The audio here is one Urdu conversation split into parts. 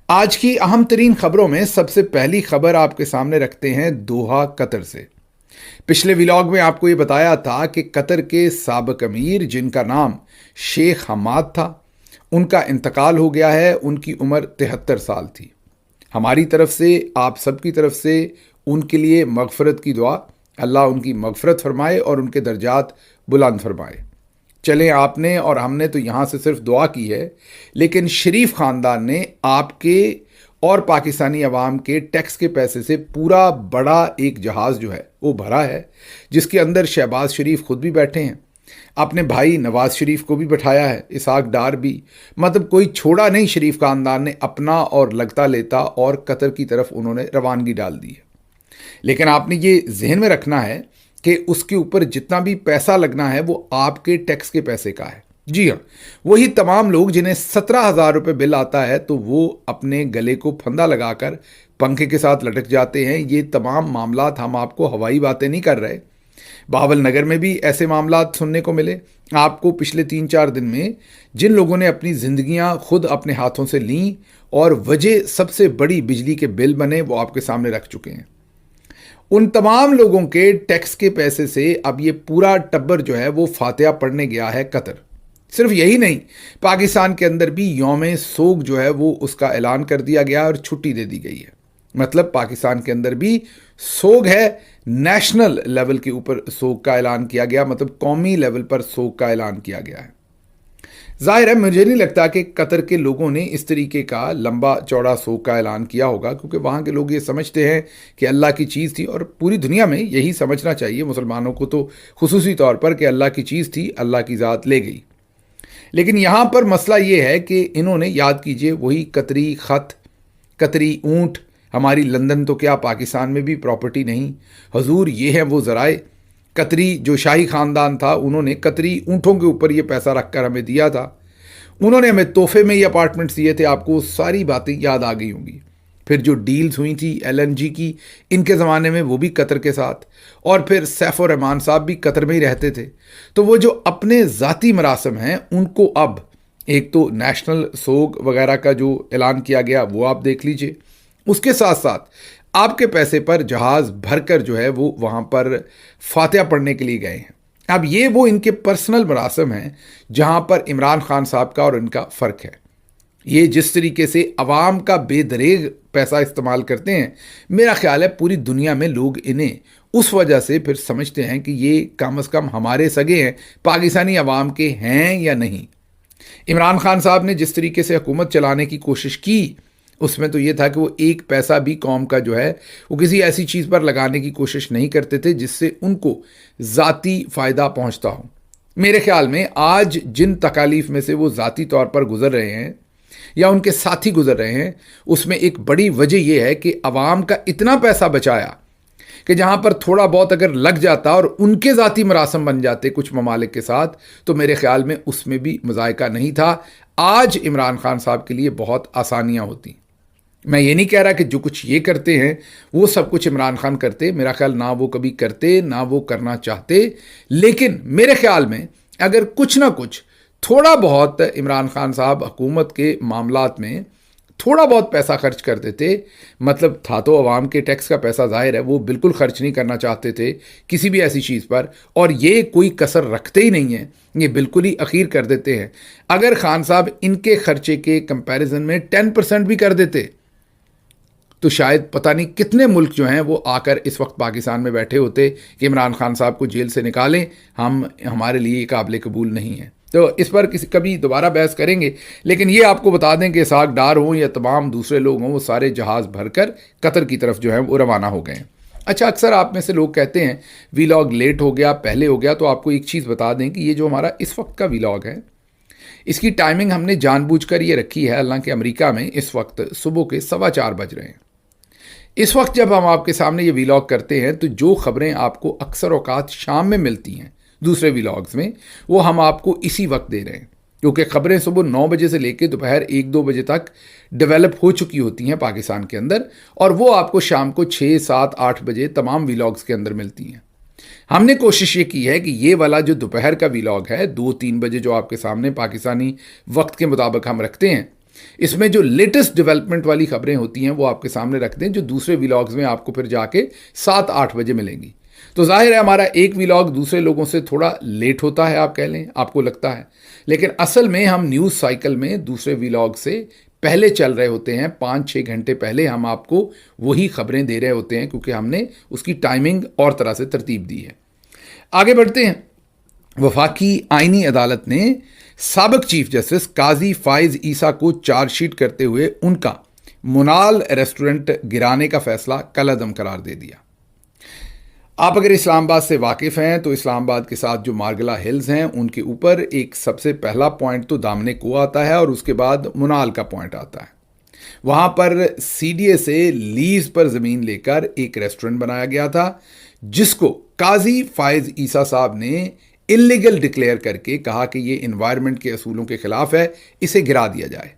آج کی اہم ترین خبروں میں سب سے پہلی خبر آپ کے سامنے رکھتے ہیں دوحہ قطر سے۔ پچھلے ویلاگ میں آپ کو یہ بتایا تھا کہ قطر کے سابق امیر جن کا نام شیخ حماد تھا، ان کا انتقال ہو گیا ہے۔ ان کی عمر 73 سال تھی۔ ہماری طرف سے، آپ سب کی طرف سے ان کے لیے مغفرت کی دعا، اللہ ان کی مغفرت فرمائے اور ان کے درجات بلند فرمائے۔ چلیں، آپ نے اور ہم نے تو یہاں سے صرف دعا کی ہے، لیکن شریف خاندان نے آپ کے اور پاکستانی عوام کے ٹیکس کے پیسے سے پورا بڑا ایک جہاز جو ہے وہ بھرا ہے، جس کے اندر شہباز شریف خود بھی بیٹھے ہیں، اپنے بھائی نواز شریف کو بھی بٹھایا ہے، اسحاق ڈار بھی، مطلب کوئی چھوڑا نہیں۔ شریف خاندان نے اپنا اور لگتا لیتا اور قطر کی طرف انہوں نے روانگی ڈال دی ہے۔ لیکن آپ نے یہ ذہن میں رکھنا ہے کہ اس کے اوپر جتنا بھی پیسہ لگنا ہے وہ آپ کے ٹیکس کے پیسے کا ہے۔ جی ہاں، وہی تمام لوگ جنہیں 17,000 روپے بل آتا ہے تو وہ اپنے گلے کو پھندا لگا کر پنکھے کے ساتھ لٹک جاتے ہیں۔ یہ تمام معاملات ہم آپ کو ہوائی باتیں نہیں کر رہے۔ بہاول نگر میں بھی ایسے معاملات سننے کو ملے آپ کو پچھلے 3-4 دن میں، جن لوگوں نے اپنی زندگیاں خود اپنے ہاتھوں سے لیں اور وجہ سب سے بڑی بجلی کے بل بنے، وہ آپ کے سامنے رکھ چکے ہیں۔ ان تمام لوگوں کے ٹیکس کے پیسے سے اب یہ پورا ٹبر جو ہے وہ فاتحہ پڑھنے گیا ہے قطر۔ صرف یہی نہیں، پاکستان کے اندر بھی یوم سوگ جو ہے وہ اس کا اعلان کر دیا گیا اور چھٹی دے دی گئی ہے۔ مطلب پاکستان کے اندر بھی سوگ ہے، نیشنل لیول کے اوپر سوگ کا اعلان کیا گیا، مطلب قومی لیول پر سوگ کا اعلان کیا گیا ہے۔ ظاہر ہے مجھے نہیں لگتا کہ قطر کے لوگوں نے اس طریقے کا لمبا چوڑا سوگ کا اعلان کیا ہوگا، کیونکہ وہاں کے لوگ یہ سمجھتے ہیں کہ اللہ کی چیز تھی، اور پوری دنیا میں یہی سمجھنا چاہیے، مسلمانوں کو تو خصوصی طور پر، کہ اللہ کی چیز تھی، اللہ کی ذات لے گئی۔ لیکن یہاں پر مسئلہ یہ ہے کہ انہوں نے، یاد کیجئے، وہی قطری خط، قطری اونٹ، ہماری لندن تو کیا پاکستان میں بھی پراپرٹی نہیں حضور، یہ ہیں وہ ذرائع۔ قطری جو شاہی خاندان تھا، انہوں نے قطری اونٹوں کے اوپر یہ پیسہ رکھ کر ہمیں دیا تھا، انہوں نے ہمیں تحفے میں یہ اپارٹمنٹس دیے تھے۔ آپ کو ساری باتیں یاد آ گئی ہوں گی۔ پھر جو ڈیلز ہوئی تھی LNG کی، ان کے زمانے میں، وہ بھی قطر کے ساتھ، اور پھر سیف الرحمان صاحب بھی قطر میں ہی رہتے تھے۔ تو وہ جو اپنے ذاتی مراسم ہیں، ان کو اب ایک تو نیشنل سوگ وغیرہ کا جو اعلان کیا گیا وہ آپ دیکھ لیجئے، اس کے ساتھ ساتھ آپ کے پیسے پر جہاز بھر کر جو ہے وہ وہاں پر فاتحہ پڑھنے کے لیے گئے ہیں۔ اب یہ وہ ان کے پرسنل مراسم ہیں جہاں پر عمران خان صاحب کا اور ان کا فرق ہے۔ یہ جس طریقے سے عوام کا بے دریغ پیسہ استعمال کرتے ہیں، میرا خیال ہے پوری دنیا میں لوگ انہیں اس وجہ سے پھر سمجھتے ہیں کہ یہ کم از کم ہمارے سگے ہیں، پاکستانی عوام کے ہیں یا نہیں۔ عمران خان صاحب نے جس طریقے سے حکومت چلانے کی کوشش کی، اس میں تو یہ تھا کہ وہ ایک پیسہ بھی قوم کا جو ہے وہ کسی ایسی چیز پر لگانے کی کوشش نہیں کرتے تھے جس سے ان کو ذاتی فائدہ پہنچتا ہو۔ میرے خیال میں آج جن تکالیف میں سے وہ ذاتی طور پر گزر رہے ہیں یا ان کے ساتھی گزر رہے ہیں، اس میں ایک بڑی وجہ یہ ہے کہ عوام کا اتنا پیسہ بچایا کہ جہاں پر تھوڑا بہت اگر لگ جاتا اور ان کے ذاتی مراسم بن جاتے کچھ ممالک کے ساتھ، تو میرے خیال میں اس میں بھی مذائقہ نہیں تھا۔ آج عمران خان صاحب کے لیے بہت آسانیاں ہوتی۔ میں یہ نہیں کہہ رہا کہ جو کچھ یہ کرتے ہیں وہ سب کچھ عمران خان کرتے، میرا خیال نہ وہ کبھی کرتے نہ وہ کرنا چاہتے، لیکن میرے خیال میں اگر کچھ نہ کچھ تھوڑا بہت عمران خان صاحب حکومت کے معاملات میں تھوڑا بہت پیسہ خرچ کر دیتے، مطلب تھا تو عوام کے ٹیکس کا پیسہ، ظاہر ہے وہ بالکل خرچ نہیں کرنا چاہتے تھے کسی بھی ایسی چیز پر، اور یہ کوئی کسر رکھتے ہی نہیں ہیں، یہ بالکل ہی اخیر کر دیتے ہیں۔ اگر خان صاحب ان کے خرچے کے کمپیریزن میں 10% بھی کر دیتے تو شاید پتہ نہیں کتنے ملک جو ہیں وہ آ کر اس وقت پاکستان میں بیٹھے ہوتے کہ عمران خان صاحب کو جیل سے نکالیں، ہمارے لیے یہ قابل قبول نہیں ہے۔ تو اس پر کبھی دوبارہ بحث کریں گے، لیکن یہ آپ کو بتا دیں کہ اسحاق ڈار ہوں یا تمام دوسرے لوگ ہوں، وہ سارے جہاز بھر کر قطر کی طرف جو ہیں وہ روانہ ہو گئے ہیں۔ اچھا، اکثر آپ میں سے لوگ کہتے ہیں ویلاگ لیٹ ہو گیا، پہلے ہو گیا، تو آپ کو ایک چیز بتا دیں کہ یہ جو ہمارا اس وقت کا ویلاگ ہے، اس کی ٹائمنگ ہم نے جان بوجھ کر یہ رکھی ہے، حالانکہ امریکہ میں اس وقت صبح کے 4:15 بج رہے ہیں۔ اس وقت جب ہم آپ کے سامنے یہ ویلاگ کرتے ہیں تو جو خبریں آپ کو اکثر اوقات شام میں ملتی ہیں دوسرے ویلاگز میں، وہ ہم آپ کو اسی وقت دے رہے ہیں، کیونکہ خبریں صبح 9 بجے سے لے کے دوپہر 1-2 بجے تک ڈیولپ ہو چکی ہوتی ہیں پاکستان کے اندر، اور وہ آپ کو شام کو 6, 7, 8 بجے تمام ویلاگز کے اندر ملتی ہیں۔ ہم نے کوشش یہ کی ہے کہ یہ والا جو دوپہر کا ویلاگ ہے 2-3 بجے جو آپ کے سامنے پاکستانی وقت کے مطابق ہم رکھتے ہیں، اس میں جو لیٹسٹ ڈیولپمنٹ والی خبریں ہوتی ہیں وہ آپ کے سامنے رکھ دیں، جو دوسرے ولاگز میں آپ کو پھر جا کے 7-8 بجے ملیں گی۔ تو ظاہر ہے ہمارا ایک ولاگ دوسرے لوگوں سے تھوڑا لیٹ ہوتا ہے، آپ کہہ لیں، آپ کو لگتا ہے، لیکن اصل میں ہم نیوز سائیکل میں دوسرے ولاگ سے پہلے چل رہے ہوتے ہیں، 5-6 گھنٹے پہلے ہم آپ کو وہی خبریں دے رہے ہوتے ہیں، کیونکہ ہم نے اس کی ٹائمنگ اور طرح سے ترتیب دی ہے۔ آگے بڑھتے ہیں۔ وفاقی آئینی عدالت نے سابق چیف جسٹس قاضی فائز عیسیٰ کو چارج شیٹ کرتے ہوئے ان کا منال ریسٹورنٹ گرانے کا فیصلہ کالعدم قرار دے دیا۔ آپ اگر اسلام آباد سے واقف ہیں تو اسلام آباد کے ساتھ جو مارگلا ہلز ہیں ان کے اوپر ایک سب سے پہلا پوائنٹ تو دامنے کو آتا ہے اور اس کے بعد منال کا پوائنٹ آتا ہے۔ وہاں پر سی ڈی اے سے لیز پر زمین لے کر ایک ریسٹورنٹ بنایا گیا تھا، جس کو قاضی فائز عیسیٰ صاحب نے انلیگل ڈکلیئر کر کے کہا کہ یہ انوائرمنٹ کے اصولوں کے خلاف ہے، اسے گرا دیا جائے۔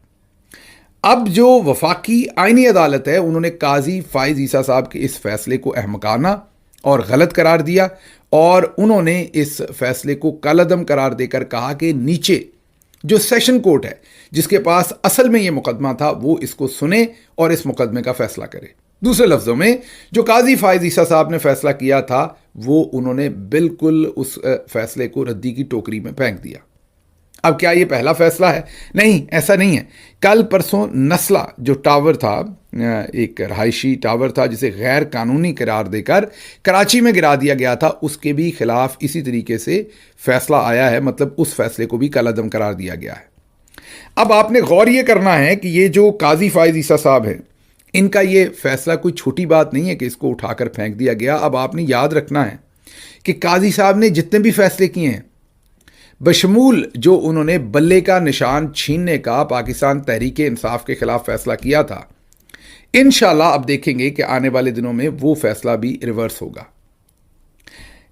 اب جو وفاقی آئینی عدالت ہے انہوں نے قاضی فائز عیسیٰ صاحب کے اس فیصلے کو احمقانہ اور غلط قرار دیا، اور انہوں نے اس فیصلے کو کالعدم قرار دے کر کہا کہ نیچے جو سیشن کورٹ ہے جس کے پاس اصل میں یہ مقدمہ تھا وہ اس کو سنے اور اس مقدمے کا فیصلہ کرے۔ دوسرے لفظوں میں جو قاضی فائز عیسیٰ صاحب نے فیصلہ کیا تھا وہ انہوں نے بالکل اس فیصلے کو ردی کی ٹوکری میں پھینک دیا۔ اب کیا یہ پہلا فیصلہ ہے؟ نہیں، ایسا نہیں ہے۔ کل پرسوں نسلہ جو ٹاور تھا، ایک رہائشی ٹاور تھا جسے غیر قانونی قرار دے کر کراچی میں گرا دیا گیا تھا، اس کے بھی خلاف اسی طریقے سے فیصلہ آیا ہے، مطلب اس فیصلے کو بھی کالعدم قرار دیا گیا ہے۔ اب آپ نے غور یہ کرنا ہے کہ یہ جو قاضی فائز عیسیٰ صاحب ہیں ان کا یہ فیصلہ کوئی چھوٹی بات نہیں ہے کہ اس کو اٹھا کر پھینک دیا گیا۔ اب آپ نے یاد رکھنا ہے کہ قاضی صاحب نے جتنے بھی فیصلے کیے ہیں، بشمول جو انہوں نے بلے کا نشان چھیننے کا پاکستان تحریک انصاف کے خلاف فیصلہ کیا تھا، انشاءاللہ اب دیکھیں گے کہ آنے والے دنوں میں وہ فیصلہ بھی ریورس ہوگا۔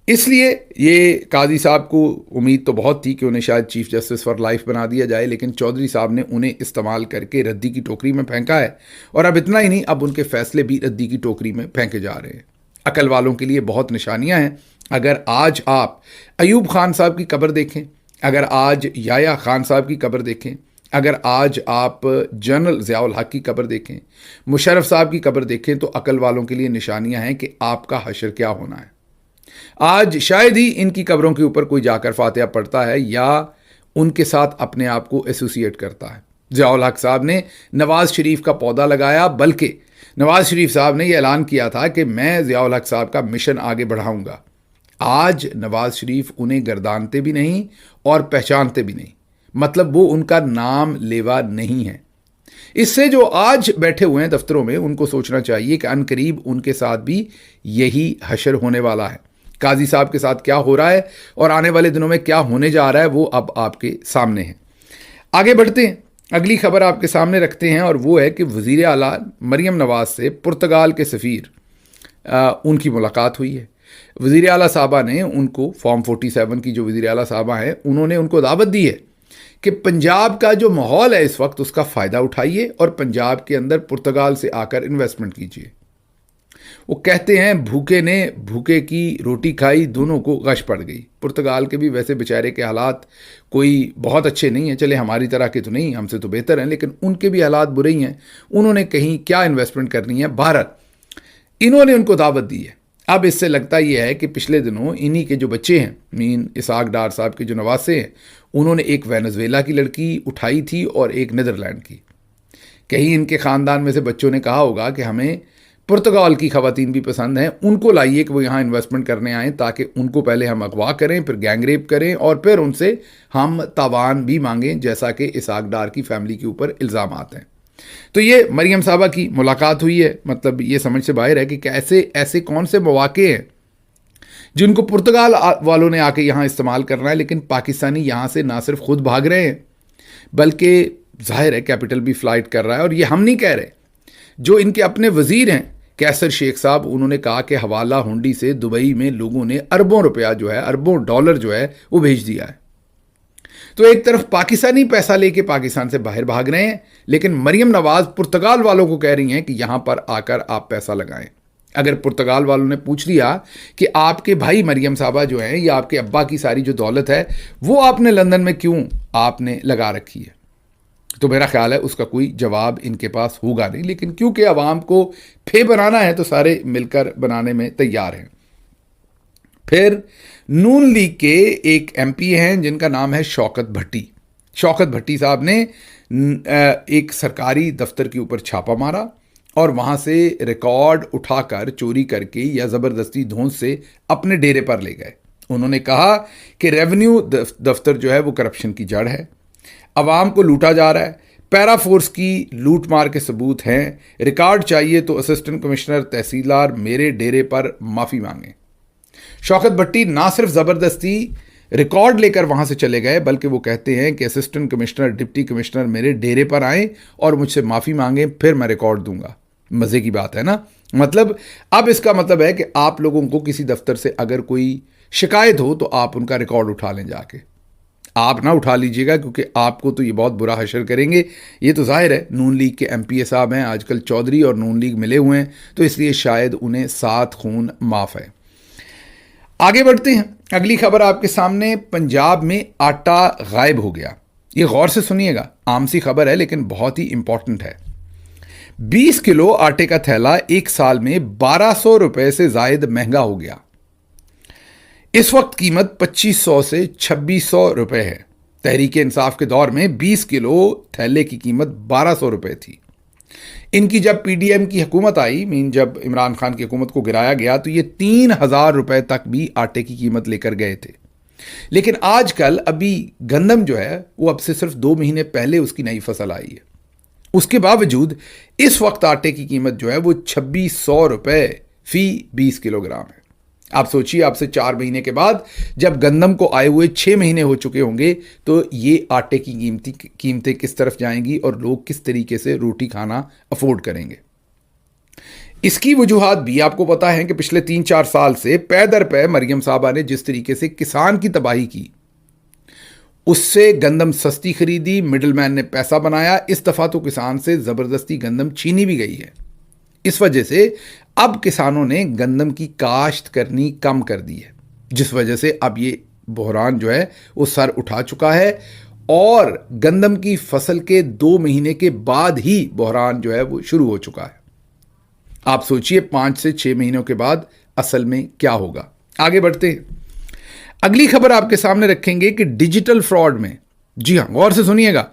اس لیے یہ قاضی صاحب کو امید تو بہت تھی کہ انہیں شاید چیف جسٹس فار لائف بنا دیا جائے، لیکن چودھری صاحب نے انہیں استعمال کر کے ردی کی ٹوکری میں پھینکا ہے، اور اب اتنا ہی نہیں، اب ان کے فیصلے بھی ردی کی ٹوکری میں پھینکے جا رہے ہیں۔ عقل والوں کے لیے بہت نشانیاں ہیں۔ اگر آج آپ ایوب خان صاحب کی قبر دیکھیں، اگر آج یحییٰ خان صاحب کی قبر دیکھیں، اگر آج آپ جنرل ضیاء الحق کی قبر دیکھیں، مشرف صاحب کی قبر دیکھیں، تو عقل والوں کے لیے نشانیاں ہیں کہ آپ کا حشر کیا ہونا ہے۔ آج شاید ہی ان کی قبروں کے اوپر کوئی جا کر فاتحہ پڑھتا ہے یا ان کے ساتھ اپنے آپ کو ایسوسیٹ کرتا ہے۔ ضیاء الحق صاحب نے نواز شریف کا پودا لگایا، بلکہ نواز شریف صاحب نے یہ اعلان کیا تھا کہ میں ضیاء الحق صاحب کا مشن آگے بڑھاؤں گا۔ آج نواز شریف انہیں گردانتے بھی نہیں اور پہچانتے بھی نہیں، مطلب وہ ان کا نام لیوا نہیں ہے۔ اس سے جو آج بیٹھے ہوئے ہیں دفتروں میں ان کو سوچنا چاہیے کہ عنقریب ان کے ساتھ بھی یہی حشر ہونے والا ہے۔ قاضی صاحب کے ساتھ کیا ہو رہا ہے اور آنے والے دنوں میں کیا ہونے جا رہا ہے وہ اب آپ کے سامنے ہے۔ آگے بڑھتے ہیں، اگلی خبر آپ کے سامنے رکھتے ہیں، اور وہ ہے کہ وزیر اعلیٰ مریم نواز سے پرتگال کے سفیر ان کی ملاقات ہوئی ہے۔ وزیر اعلیٰ صاحبہ نے ان کو فارم 47 کی جو وزیر اعلیٰ صاحبہ ہیں انہوں نے ان کو دعوت دی ہے کہ پنجاب کا جو ماحول ہے اس وقت اس کا فائدہ اٹھائیے اور پنجاب کے اندر پرتگال سے آ کر انویسٹمنٹ کیجیے۔ وہ کہتے ہیں بھوکے نے بھوکے کی روٹی کھائی، دونوں کو غش پڑ گئی۔ پرتگال کے بھی ویسے بیچارے کے حالات کوئی بہت اچھے نہیں ہیں، چلے ہماری طرح کے تو نہیں، ہم سے تو بہتر ہیں، لیکن ان کے بھی حالات برے ہی ہیں۔ انہوں نے کہیں کیا انویسٹمنٹ کرنی ہے، بھارت، انہوں نے ان کو دعوت دی ہے۔ اب اس سے لگتا یہ ہے کہ پچھلے دنوں انہی کے جو بچے ہیں، مین اسحاق ڈار صاحب کے جو نواسے ہیں، انہوں نے ایک وینزویلا کی لڑکی اٹھائی تھی اور ایک نیدرلینڈ کی۔ کہیں ان کے خاندان میں سے بچوں نے کہا ہوگا کہ ہمیں پرتگال کی خواتین بھی پسند ہیں، ان کو لائیے کہ وہ یہاں انویسٹمنٹ کرنے آئیں تاکہ ان کو پہلے ہم اغوا کریں، پھر گینگ ریپ کریں اور پھر ان سے ہم تاوان بھی مانگیں، جیسا کہ اسحاق ڈار کی فیملی کے اوپر الزامات ہیں۔ تو یہ مریم صاحبہ کی ملاقات ہوئی ہے، مطلب یہ سمجھ سے باہر ہے کہ ایسے کون سے مواقع ہیں جن کو پرتگال والوں نے آ کے یہاں استعمال کرنا ہے، لیکن پاکستانی یہاں سے نہ صرف خود بھاگ رہے ہیں بلکہ ظاہر ہے کیپٹل بھی فلائٹ کر رہا ہے۔ اور یہ ہم نہیں کہہ رہے، جو ان کے اپنے وزیر ہیں کیسر شیخ صاحب، انہوں نے کہا کہ حوالہ ہنڈی سے دبئی میں لوگوں نے اربوں روپیہ جو ہے، اربوں ڈالر جو ہے وہ بھیج دیا ہے۔ تو ایک طرف پاکستانی پیسہ لے کے پاکستان سے باہر بھاگ رہے ہیں، لیکن مریم نواز پرتگال والوں کو کہہ رہی ہیں کہ یہاں پر آ کر آپ پیسہ لگائیں۔ اگر پرتگال والوں نے پوچھ لیا کہ آپ کے بھائی مریم صاحبہ جو ہیں یا آپ کے ابا کی ساری جو دولت ہے وہ آپ نے لندن میں کیوں آپ نے لگا رکھی ہے، تو میرا خیال ہے اس کا کوئی جواب ان کے پاس ہوگا نہیں، لیکن کیونکہ عوام کو پھے بنانا ہے تو سارے مل کر بنانے میں تیار ہیں۔ پھر نون لیگ کے ایک ایم پی ہیں جن کا نام ہے شوکت بھٹی۔ شوکت بھٹی صاحب نے ایک سرکاری دفتر کے اوپر چھاپا مارا اور وہاں سے ریکارڈ اٹھا کر چوری کر کے یا زبردستی دھونس سے اپنے ڈیرے پر لے گئے۔ انہوں نے کہا کہ ریونیو دفتر جو ہے وہ کرپشن کی جڑ ہے، عوام کو لوٹا جا رہا ہے، پیرا فورس کی لوٹ مار کے ثبوت ہیں، ریکارڈ چاہیے تو اسسٹنٹ کمشنر تحصیلدار میرے ڈیرے پر معافی مانگیں۔ شوکت بھٹی نہ صرف زبردستی ریکارڈ لے کر وہاں سے چلے گئے بلکہ وہ کہتے ہیں کہ اسسٹنٹ کمشنر ڈپٹی کمشنر میرے ڈیرے پر آئیں اور مجھ سے معافی مانگیں، پھر میں ریکارڈ دوں گا۔ مزے کی بات ہے نا، مطلب اب اس کا مطلب ہے کہ آپ لوگوں کو کسی دفتر سے اگر کوئی شکایت ہو تو آپ ان کا ریکارڈ اٹھا لیں جا کے۔ آپ نہ اٹھا لیجئے گا کیونکہ آپ کو تو یہ بہت برا حشر کریں گے۔ یہ تو ظاہر ہے نون لیگ کے ایم پی اے صاحب ہیں، آج کل چودھری اور نون لیگ ملے ہوئے ہیں تو اس لیے شاید انہیں 7 خون معاف ہے۔ آگے بڑھتے ہیں، اگلی خبر آپ کے سامنے، پنجاب میں آٹا غائب ہو گیا۔ یہ غور سے سنیے گا، عام سی خبر ہے لیکن بہت ہی امپورٹنٹ ہے۔ 20 کلو آٹے کا تھیلا ایک سال میں 1200 روپے سے زائد مہنگا ہو گیا۔ اس وقت قیمت 2500 سے 2600 روپے ہے۔ تحریک انصاف کے دور میں 20 کلو تھیلے کی قیمت 1200 روپے تھی۔ ان کی جب پی ڈی ایم کی حکومت آئی، جب عمران خان کی حکومت کو گرایا گیا تو یہ 3000 روپے تک بھی آٹے کی قیمت لے کر گئے تھے۔ لیکن آج کل ابھی گندم جو ہے وہ اب سے صرف 2 مہینے پہلے اس کی نئی فصل آئی ہے، اس کے باوجود اس وقت آٹے کی قیمت جو ہے وہ 2600 روپے فی 20 کلو گرام ہے۔ آپ سوچیے، آپ سے 4 مہینے کے بعد جب گندم کو آئے ہوئے 6 مہینے ہو چکے ہوں گے تو یہ آٹے کی قیمتیں کس طرف جائیں گی اور لوگ کس طریقے سے روٹی کھانا افورڈ کریں گے۔ اس کی وجوہات بھی آپ کو پتا ہے کہ پچھلے 3-4 سال سے پے در پے مریم صاحبہ نے جس طریقے سے کسان کی تباہی کی، اس سے گندم سستی خریدی، مڈل مین نے پیسہ بنایا، اس دفعہ تو کسان سے زبردستی گندم چھینی بھی گئی ہے۔ اس وجہ سے اب کسانوں نے گندم کی کاشت کرنی کم کر دی ہے، جس وجہ سے اب یہ بحران جو ہے وہ سر اٹھا چکا ہے اور گندم کی فصل کے 2 مہینے کے بعد ہی بحران جو ہے وہ شروع ہو چکا ہے۔ آپ سوچئے 5 سے 6 مہینوں کے بعد اصل میں کیا ہوگا۔ آگے بڑھتے ہیں، اگلی خبر آپ کے سامنے رکھیں گے کہ ڈیجیٹل فراڈ میں، جی ہاں غور سے سنیے گا،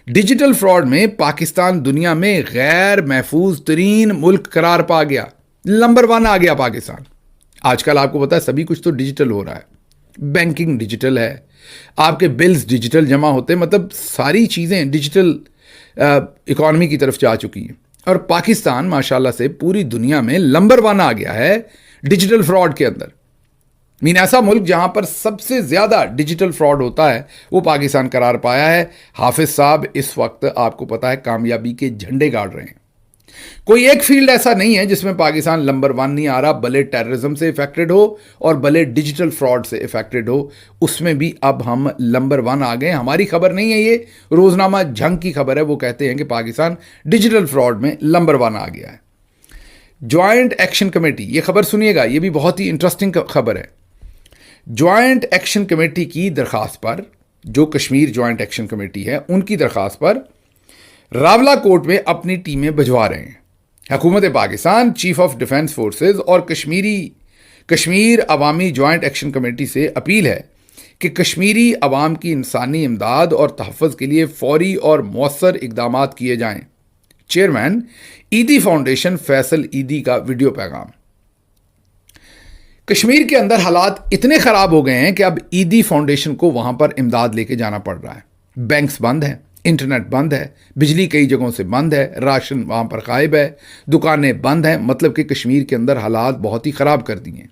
ڈیجیٹل فراڈ میں پاکستان دنیا میں غیر محفوظ ترین ملک قرار پا گیا، نمبر 1 آ گیا پاکستان۔ آج کل آپ کو پتا ہے سبھی کچھ تو ڈیجیٹل ہو رہا ہے، بینکنگ ڈیجیٹل ہے، آپ کے بلز ڈیجیٹل جمع ہوتے ہیں، مطلب ساری چیزیں ڈیجیٹل اکانومی کی طرف جا چکی ہیں، اور پاکستان ماشاءاللہ سے پوری دنیا میں نمبر 1 آ گیا ہے ڈیجیٹل فراڈ کے اندر۔ ایسا ملک جہاں پر سب سے زیادہ ڈیجیٹل فراڈ ہوتا ہے وہ پاکستان قرار پایا ہے۔ حافظ صاحب اس وقت آپ کو پتا ہے کامیابی کے جھنڈے گاڑ رہے ہیں۔ کوئی ایک فیلڈ ایسا نہیں ہے جس میں پاکستان نمبر 1 نہیں آ رہا، بھلے ٹیررزم سے افیکٹڈ ہو اور بھلے ڈیجیٹل فراڈ سے افیکٹڈ ہو، اس میں بھی اب ہم نمبر 1 آ گئے۔ ہماری خبر نہیں ہے، یہ روزنامہ جھنگ کی خبر ہے، وہ کہتے ہیں کہ پاکستان ڈیجیٹل فراڈ میں نمبر 1 آ گیا ہے۔ جوائنٹ ایکشن کمیٹی، یہ خبر سنیے گا، یہ بھی بہت ہی انٹرسٹنگ خبر ہے۔ جوائنٹ ایکشن کمیٹی کی درخواست پر، جو کشمیر جوائنٹ ایکشن کمیٹی ہے ان کی درخواست پر راولہ کوٹ میں اپنی ٹیمیں بھجوا رہے ہیں۔ حکومت Pakistan, chief of defence forces اور کشمیر عوامی جوائنٹ ایکشن کمیٹی سے اپیل ہے کہ کشمیری عوام کی انسانی امداد اور تحفظ کے لیے فوری اور مؤثر اقدامات کیے جائیں۔ چیئرمین ایدی فاؤنڈیشن فیصل ایدی کا ویڈیو پیغام۔ کشمیر کے اندر حالات اتنے خراب ہو گئے ہیں کہ اب ایدی فاؤنڈیشن کو وہاں پر امداد لے کے جانا پڑ رہا ہے۔ بینکس بند ہیں، انٹرنیٹ بند ہے، بجلی کئی جگہوں سے بند ہے، راشن وہاں پر غائب ہے، دکانیں بند ہیں، مطلب کہ کشمیر کے اندر حالات بہت ہی خراب کر دیے ہیں۔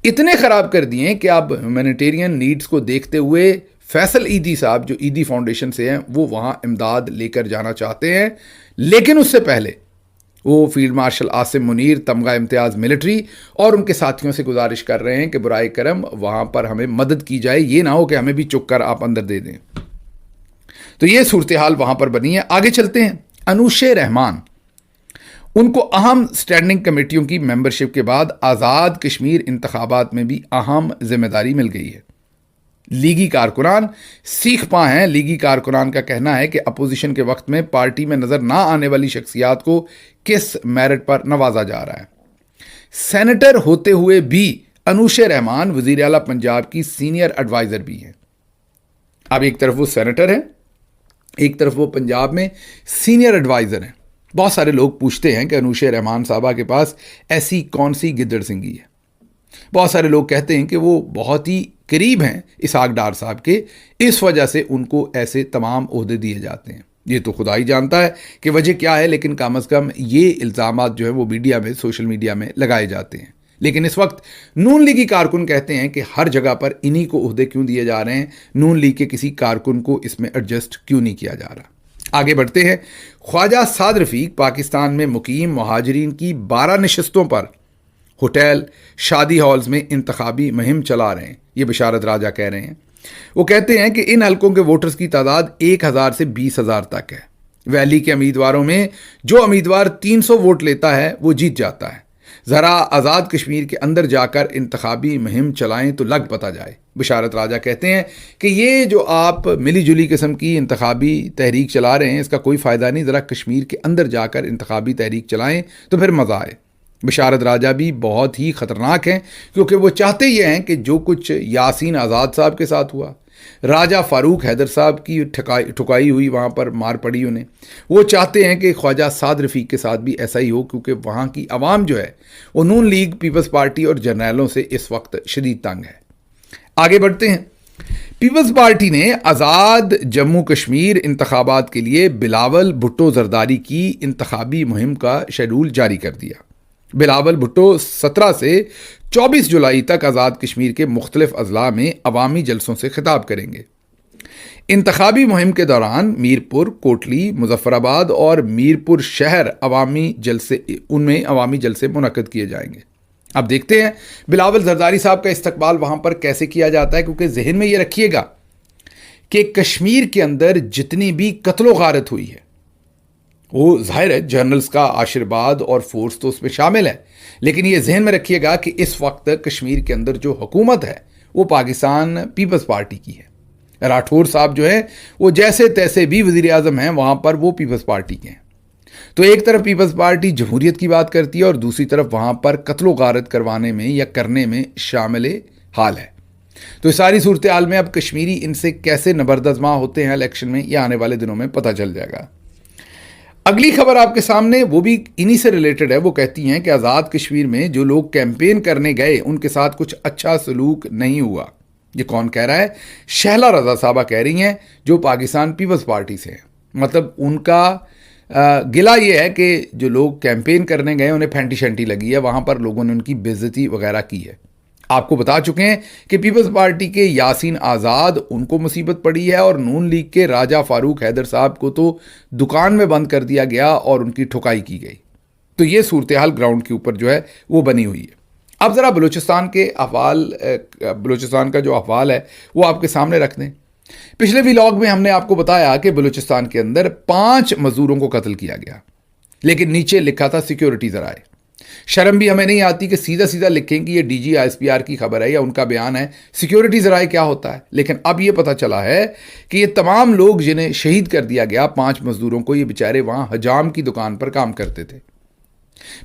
اتنے خراب کر دیے ہیں کہ اب ہیومینیٹیرین نیڈز کو دیکھتے ہوئے فیصل ایدی صاحب جو ایدی فاؤنڈیشن سے ہیں وہ وہاں امداد لے کر جانا چاہتے ہیں، لیکن اس سے پہلے وہ فیلڈ مارشل عاصم منیر تمغہ امتیاز ملٹری اور ان کے ساتھیوں سے گزارش کر رہے ہیں کہ برائے کرم وہاں پر ہمیں مدد کی جائے، یہ نہ ہو کہ ہمیں بھی چک کر آپ اندر دے دیں۔ تو یہ صورتحال وہاں پر بنی ہے۔ آگے چلتے ہیں، انوش رحمان، ان کو اہم سٹینڈنگ کمیٹیوں کی ممبرشپ کے بعد آزاد کشمیر انتخابات میں بھی اہم ذمہ داری مل گئی ہے۔ لیگی کارکنان سیکھ پا ہیں۔ لیگی کارکنان کا کہنا ہے کہ اپوزیشن کے وقت میں پارٹی میں نظر نہ آنے والی شخصیات کو کس میرٹ پر نوازا جا رہا ہے۔ سینیٹر ہوتے ہوئے بھی انوش رحمان وزیر اعلیٰ پنجاب کی سینئر ایڈوائزر بھی ہیں۔ اب ایک طرف وہ سینیٹر ہیں، ایک طرف وہ پنجاب میں سینئر ایڈوائزر ہیں۔ بہت سارے لوگ پوچھتے ہیں کہ انوش رحمان صاحبہ کے پاس ایسی کون سی گدڑ سنگھی ہے۔ بہت سارے لوگ کہتے ہیں کہ وہ بہت ہی قریب ہیں اسحاق ڈار صاحب کے، اس وجہ سے ان کو ایسے تمام عہدے دیے جاتے ہیں۔ یہ تو خدا ہی جانتا ہے کہ وجہ کیا ہے، لیکن کم از کم یہ الزامات جو ہیں وہ میڈیا میں، سوشل میڈیا میں لگائے جاتے ہیں۔ لیکن اس وقت نون لیگی کارکن کہتے ہیں کہ ہر جگہ پر انہی کو عہدے کیوں دیے جا رہے ہیں، نون لیگ کے کسی کارکن کو اس میں ایڈجسٹ کیوں نہیں کیا جا رہا۔ آگے بڑھتے ہیں۔ خواجہ سعد رفیق پاکستان میں مقیم مہاجرین کی 12 نشستوں پر ہوٹل، شادی ہالز میں انتخابی مہم چلا رہے ہیں، یہ بشارت راجہ کہہ رہے ہیں۔ وہ کہتے ہیں کہ ان حلقوں کے ووٹرز کی تعداد 1000 سے 20,000 تک ہے۔ ویلی کے امیدواروں میں جو امیدوار 300 ووٹ لیتا ہے وہ جیت جاتا ہے۔ ذرا آزاد کشمیر کے اندر جا کر انتخابی مہم چلائیں تو لگ پتہ جائے۔ بشارت راجہ کہتے ہیں کہ یہ جو آپ ملی جلی قسم کی انتخابی تحریک چلا رہے ہیں اس کا کوئی فائدہ نہیں، ذرا کشمیر کے اندر جا کر انتخابی تحریک چلائیں تو پھر مزہ آئے۔ بشارت راجہ بھی بہت ہی خطرناک ہیں کیونکہ وہ چاہتے یہ ہیں کہ جو کچھ یاسین آزاد صاحب کے ساتھ ہوا، راجہ فاروق حیدر صاحب کی ٹھکائی ہوئی، وہاں پر مار پڑی انہیں، وہ چاہتے ہیں کہ خواجہ سعد رفیق کے ساتھ بھی ایسا ہی ہو، کیونکہ وہاں کی عوام جو ہے وہ نون لیگ، پیپلز پارٹی اور جرنیلوں سے اس وقت شدید تنگ ہے۔ آگے بڑھتے ہیں۔ پیپلز پارٹی نے آزاد جموں کشمیر انتخابات کے لیے بلاول بھٹو زرداری کی انتخابی مہم کا شیڈول جاری کر دیا۔ بلاول بھٹو 17 سے 24 جولائی تک آزاد کشمیر کے مختلف اضلاع میں عوامی جلسوں سے خطاب کریں گے۔ انتخابی مہم کے دوران میرپور، کوٹلی، مظفر آباد اور میرپور شہر عوامی جلسے منعقد کیے جائیں گے۔ اب دیکھتے ہیں بلاول زرداری صاحب کا استقبال وہاں پر کیسے کیا جاتا ہے، کیونکہ ذہن میں یہ رکھیے گا کہ کشمیر کے اندر جتنی بھی قتل و غارت ہوئی ہے وہ ظاہر ہے جرنلز کا آشیرواد اور فورس تو اس میں شامل ہے، لیکن یہ ذہن میں رکھیے گا کہ اس وقت کشمیر کے اندر جو حکومت ہے وہ پاکستان پیپلز پارٹی کی ہے۔ راٹھور صاحب جو ہیں وہ جیسے تیسے بھی وزیر اعظم ہیں، وہاں پر وہ پیپلز پارٹی کے ہیں۔ تو ایک طرف پیپلز پارٹی جمہوریت کی بات کرتی ہے اور دوسری طرف وہاں پر قتل و غارت کروانے میں یا کرنے میں شامل حال ہے۔ تو اس ساری صورتحال میں اب کشمیری ان سے کیسے نبردازماں ہوتے ہیں الیکشن میں، یہ آنے والے دنوں میں پتہ چل جائے گا۔ اگلی خبر آپ کے سامنے وہ بھی انہی سے ریلیٹڈ ہے۔ وہ کہتی ہیں کہ آزاد کشمیر میں جو لوگ کیمپین کرنے گئے ان کے ساتھ کچھ اچھا سلوک نہیں ہوا۔ یہ کون کہہ رہا ہے؟ شہلا رضا صاحبہ کہہ رہی ہیں جو پاکستان پیپلز پارٹی سے ہیں۔ مطلب ان کا گلہ یہ ہے کہ جو لوگ کیمپین کرنے گئے انہیں پھینٹی شنٹی لگی ہے، وہاں پر لوگوں نے ان کی بے عزتی وغیرہ کی ہے۔ آپ کو بتا چکے ہیں کہ پیپلز پارٹی کے یاسین آزاد ان کو مصیبت پڑی ہے اور نون لیگ کے راجہ فاروق حیدر صاحب کو تو دکان میں بند کر دیا گیا اور ان کی ٹھکائی کی گئی۔ تو یہ صورتحال گراؤنڈ کے اوپر جو ہے وہ بنی ہوئی ہے۔ اب ذرا بلوچستان کا جو احوال ہے وہ آپ کے سامنے رکھ دیں۔ پچھلے ویلاگ میں ہم نے آپ کو بتایا کہ بلوچستان کے اندر 5 مزدوروں کو قتل کیا گیا، لیکن نیچے لکھا تھا سیکیورٹی ذرائع۔ شرم بھی ہمیں نہیں آتی کہ سیدھا لکھیں کہ یہ D G S P R کی خبر ہے یا ان کا بیان ہے، سیکیورٹی ذرائع کیا ہوتا ہے۔ لیکن اب یہ پتہ چلا ہے کہ یہ تمام لوگ جنہیں شہید کر دیا گیا، 5 مزدوروں کو، یہ بیچارے وہاں حجام کی دکان پر کام کرتے تھے۔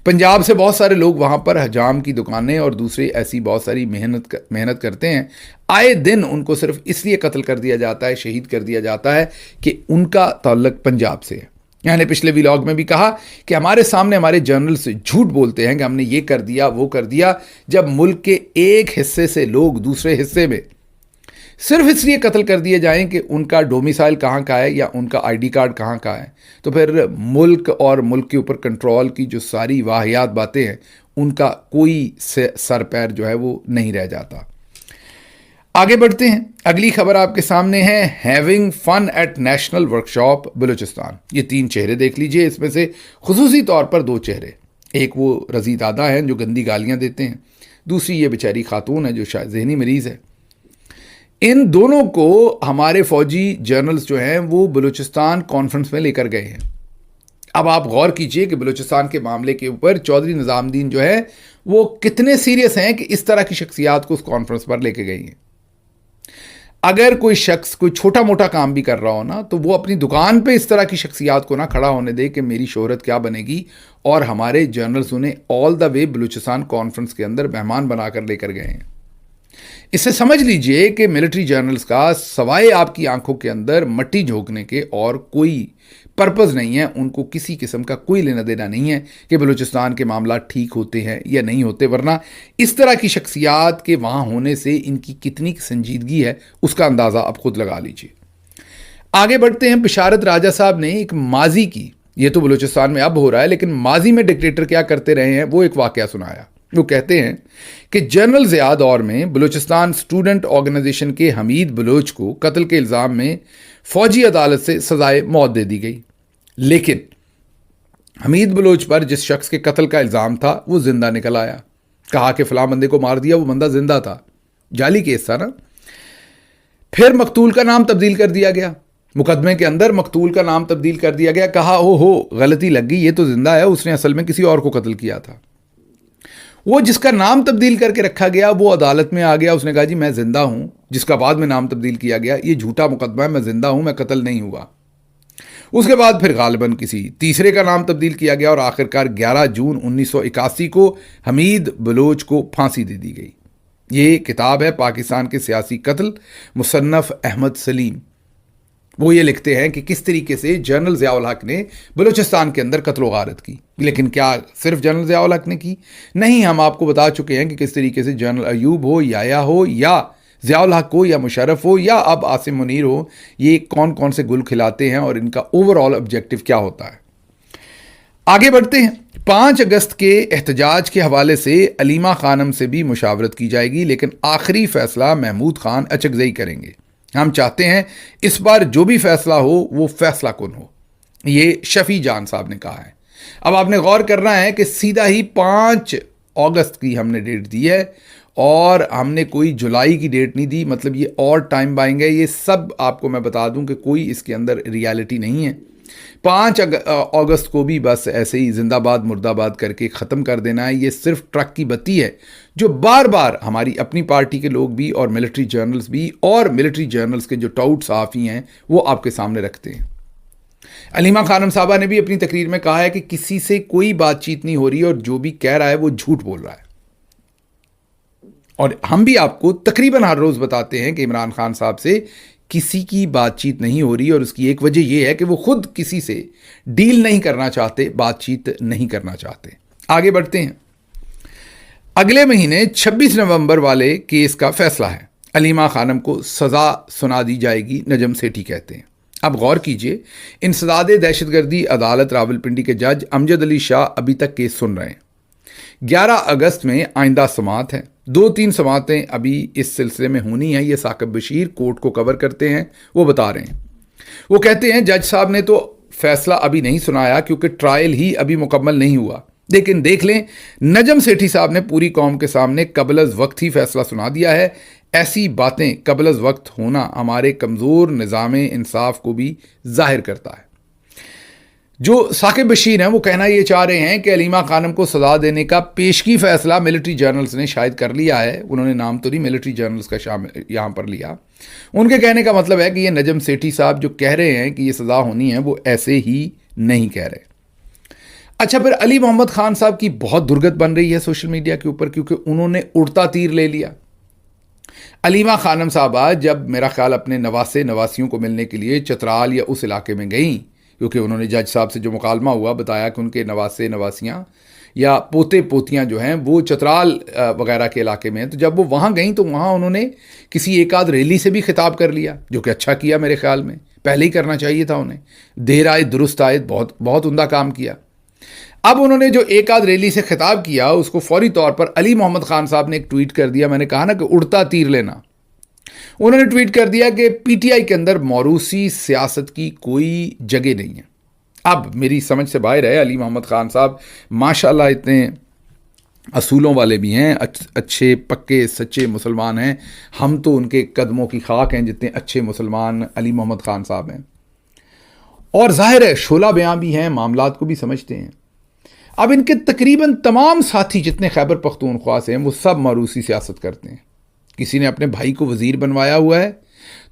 پنجاب سے بہت سارے لوگ وہاں پر حجام کی دکانیں اور دوسری ایسی بہت ساری محنت کرتے ہیں۔ آئے دن ان کو صرف اس لیے قتل کر دیا جاتا ہے، شہید کر دیا جاتا ہے کہ ان کا تعلق پنجاب سے ہے۔ یعنی پچھلے ویلاگ میں بھی کہا کہ ہمارے سامنے ہمارے جرنلز جھوٹ بولتے ہیں کہ ہم نے یہ کر دیا وہ کر دیا، جب ملک کے ایک حصے سے لوگ دوسرے حصے میں صرف اس لیے قتل کر دیے جائیں کہ ان کا ڈومیسائل کہاں کا ہے یا ان کا آئی ڈی کارڈ کہاں کا ہے، تو پھر ملک اور ملک کے اوپر کنٹرول کی جو ساری واہیات باتیں ہیں ان کا کوئی سر پیر جو ہے وہ نہیں رہ جاتا۔ آگے بڑھتے ہیں۔ اگلی خبر آپ کے سامنے ہے having fun at national workshop Balochistan. یہ 3 چہرے دیکھ لیجئے، اس میں سے خصوصی طور پر 2 چہرے، ایک وہ رضی دادا ہیں جو گندی گالیاں دیتے ہیں، دوسری یہ بیچاری خاتون ہے جو شاید ذہنی مریض ہے۔ ان دونوں کو ہمارے فوجی جرنلز جو ہیں وہ بلوچستان کانفرنس میں لے کر گئے ہیں۔ اب آپ غور کیجئے کہ بلوچستان کے معاملے کے اوپر چودھری نظام الدین جو ہے وہ کتنے سیریس ہیں کہ اس طرح کی شخصیات کو اس کانفرنس پر لے کے گئی ہیں۔ اگر کوئی شخص کوئی چھوٹا موٹا کام بھی کر رہا ہو نا، تو وہ اپنی دکان پہ اس طرح کی شخصیات کو نہ کھڑا ہونے دے کہ میری شہرت کیا بنے گی، اور ہمارے جرنلز انہیں آل دا وے بلوچستان کانفرنس کے اندر مہمان بنا کر لے کر گئے ہیں۔ اس سے سمجھ لیجئے کہ ملٹری جرنلز کا سوائے آپ کی آنکھوں کے اندر مٹی جھونکنے کے اور کوئی پرپز نہیں ہے، ان کو کسی قسم کا کوئی لینا دینا نہیں ہے کہ بلوچستان کے معاملات ٹھیک ہوتے ہیں یا نہیں ہوتے، ورنہ اس طرح کی شخصیات کے وہاں ہونے سے ان کی کتنی سنجیدگی ہے اس کا اندازہ آپ خود لگا لیجئے۔ آگے بڑھتے ہیں۔ بشارت راجہ صاحب نے ایک ماضی کی، یہ تو بلوچستان میں اب ہو رہا ہے لیکن ماضی میں ڈکٹیٹر کیا کرتے رہے ہیں وہ ایک واقعہ سنایا۔ وہ کہتے ہیں کہ جنرل ضیاء دور میں بلوچستان اسٹوڈنٹ آرگنائزیشن کے حمید بلوچ کو قتل کے الزام میں فوجی عدالت سے سزائے موت دے دی گئی، لیکن حمید بلوچ پر جس شخص کے قتل کا الزام تھا وہ زندہ نکل آیا۔ کہا کہ فلاں بندے کو مار دیا، وہ بندہ زندہ تھا، جعلی کیس تھا نا۔ پھر مقتول کا نام تبدیل کر دیا گیا، مقدمے کے اندر مقتول کا نام تبدیل کر دیا گیا، کہا ہو غلطی لگ گئی، یہ تو زندہ ہے، اس نے اصل میں کسی اور کو قتل کیا تھا۔ وہ جس کا نام تبدیل کر کے رکھا گیا وہ عدالت میں آ گیا، اس نے کہا جی میں زندہ ہوں، جس کا بعد میں نام تبدیل کیا گیا یہ جھوٹا مقدمہ ہے، میں زندہ ہوں، میں قتل نہیں ہوا۔ اس کے بعد پھر غالباً کسی تیسرے کا نام تبدیل کیا گیا اور آخرکار 11 جون 1981 کو حمید بلوچ کو پھانسی دے دی گئی۔ یہ کتاب ہے پاکستان کے سیاسی قتل، مصنف احمد سلیم۔ وہ یہ لکھتے ہیں کہ کس طریقے سے جنرل ضیاء الحق نے بلوچستان کے اندر قتل و غارت کی، لیکن کیا صرف جنرل ضیاء الحق نے کی؟ نہیں، ہم آپ کو بتا چکے ہیں کہ کس طریقے سے جنرل ایوب ہو، یا ہو، یا ضیاء الحق ہو، یا مشرف ہو، یا اب عاصم منیر ہو، یہ کون کون سے گل کھلاتے ہیں اور ان کا اوور آل آبجیکٹو کیا ہوتا ہے۔ آگے بڑھتے ہیں۔ 5 اگست کے احتجاج کے حوالے سے علیمہ خانم سے بھی مشاورت کی جائے گی، لیکن آخری فیصلہ محمود خان اچکزئی کریں گے۔ ہم چاہتے ہیں اس بار جو بھی فیصلہ ہو وہ فیصلہ کن ہو، یہ شفیع جان صاحب نے کہا ہے۔ اب آپ نے غور کرنا ہے کہ سیدھا ہی 5 اگست کی ہم نے ڈیٹ دی ہے اور ہم نے کوئی جولائی کی ڈیٹ نہیں دی، مطلب یہ اور ٹائم بائنگ ہے۔ یہ سب آپ کو میں بتا دوں کہ کوئی اس کے اندر ریالٹی نہیں ہے۔ 5 اگست کو بھی بس ایسے ہی زندہ باد مردہ باد کر کے ختم کر دینا ہے۔ یہ صرف ٹرک کی بتی ہے جو بار بار ہماری اپنی پارٹی کے لوگ بھی اور ملٹری جرنلز بھی اور ملٹری جرنلز کے جو ٹاؤٹ صحافی ہیں وہ آپ کے سامنے رکھتے ہیں۔ علیمہ خانم صاحبہ نے بھی اپنی تقریر میں کہا ہے کہ کسی سے کوئی بات چیت نہیں ہو رہی اور جو بھی کہہ رہا ہے وہ جھوٹ بول رہا ہے، اور ہم بھی آپ کو تقریباً ہر روز بتاتے ہیں کہ عمران خان صاحب سے کسی کی بات چیت نہیں ہو رہی، اور اس کی ایک وجہ یہ ہے کہ وہ خود کسی سے ڈیل نہیں کرنا چاہتے، بات چیت نہیں کرنا چاہتے۔ آگے بڑھتے ہیں۔ اگلے مہینے 26 نومبر والے کیس کا فیصلہ ہے، علیمہ خانم کو سزا سنا دی جائے گی، نجم سیٹھی کہتے ہیں۔ اب غور کیجئے، انسداد دہشت گردی عدالت راولپنڈی کے جج امجد علی شاہ ابھی تک کیس سن رہے ہیں۔ 11 اگست میں آئندہ سماعت ہے، 2-3 سماعتیں ابھی اس سلسلے میں ہونی ہیں۔ یہ ثاقب بشیر کورٹ کو کور کرتے ہیں، وہ بتا رہے ہیں۔ وہ کہتے ہیں جج صاحب نے تو فیصلہ ابھی نہیں سنایا کیونکہ ٹرائل ہی ابھی مکمل نہیں ہوا، لیکن دیکھ لیں نجم سیٹھی صاحب نے پوری قوم کے سامنے قبل از وقت ہی فیصلہ سنا دیا ہے۔ ایسی باتیں قبل از وقت ہونا ہمارے کمزور نظام انصاف کو بھی ظاہر کرتا ہے۔ جو ثاقب بشیر ہیں وہ کہنا یہ چاہ رہے ہیں کہ علیمہ خانم کو سزا دینے کا پیشگی فیصلہ ملٹری جرنلز نے شاید کر لیا ہے۔ انہوں نے نام تو نہیں ملٹری جرنلز کا یہاں پر لیا۔ ان کے کہنے کا مطلب ہے کہ یہ نجم سیٹھی صاحب جو کہہ رہے ہیں کہ یہ سزا ہونی ہے وہ ایسے ہی نہیں کہہ رہے۔ اچھا، پھر علی محمد خان صاحب کی بہت درگت بن رہی ہے سوشل میڈیا کے اوپر کیونکہ انہوں نے اڑتا تیر لے لیا۔ علیمہ خانم صاحبہ جب میرا خیال اپنے نواسیوں کو ملنے کے لیے چترال یا اس علاقے میں گئیں، کیونکہ انہوں نے جج صاحب سے جو مکالمہ ہوا بتایا کہ ان کے نواسیاں یا پوتے پوتیاں جو ہیں وہ چترال وغیرہ کے علاقے میں ہیں، تو جب وہ وہاں گئیں تو وہاں انہوں نے کسی ایک آدھ ریلی سے بھی خطاب کر لیا، جو کہ اچھا کیا، میرے خیال میں پہلے ہی کرنا چاہیے تھا انہیں۔ دیر آئے درست آئے، بہت عمدہ کام کیا۔ اب انہوں نے جو ایک آدھ ریلی سے خطاب کیا اس کو فوری طور پر علی محمد خان صاحب نے ایک ٹویٹ کر دیا۔ میں نے کہا نا کہ اڑتا تیر لینا، انہوں نے ٹویٹ کر دیا کہ پی ٹی آئی کے اندر موروثی سیاست کی کوئی جگہ نہیں ہے۔ اب میری سمجھ سے باہر ہے، علی محمد خان صاحب ماشاءاللہ اتنے اصولوں والے بھی ہیں، اچھے پکے سچے مسلمان ہیں، ہم تو ان کے قدموں کی خاک ہیں جتنے اچھے مسلمان علی محمد خان صاحب ہیں، اور ظاہر ہے شعلہ بیاں بھی ہیں، معاملات کو بھی سمجھتے ہیں۔ اب ان کے تقریباً تمام ساتھی جتنے خیبر پختونخوا سے ہیں وہ سب موروثی سیاست کرتے ہیں۔ کسی نے اپنے بھائی کو وزیر بنوایا ہوا ہے،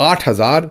8,000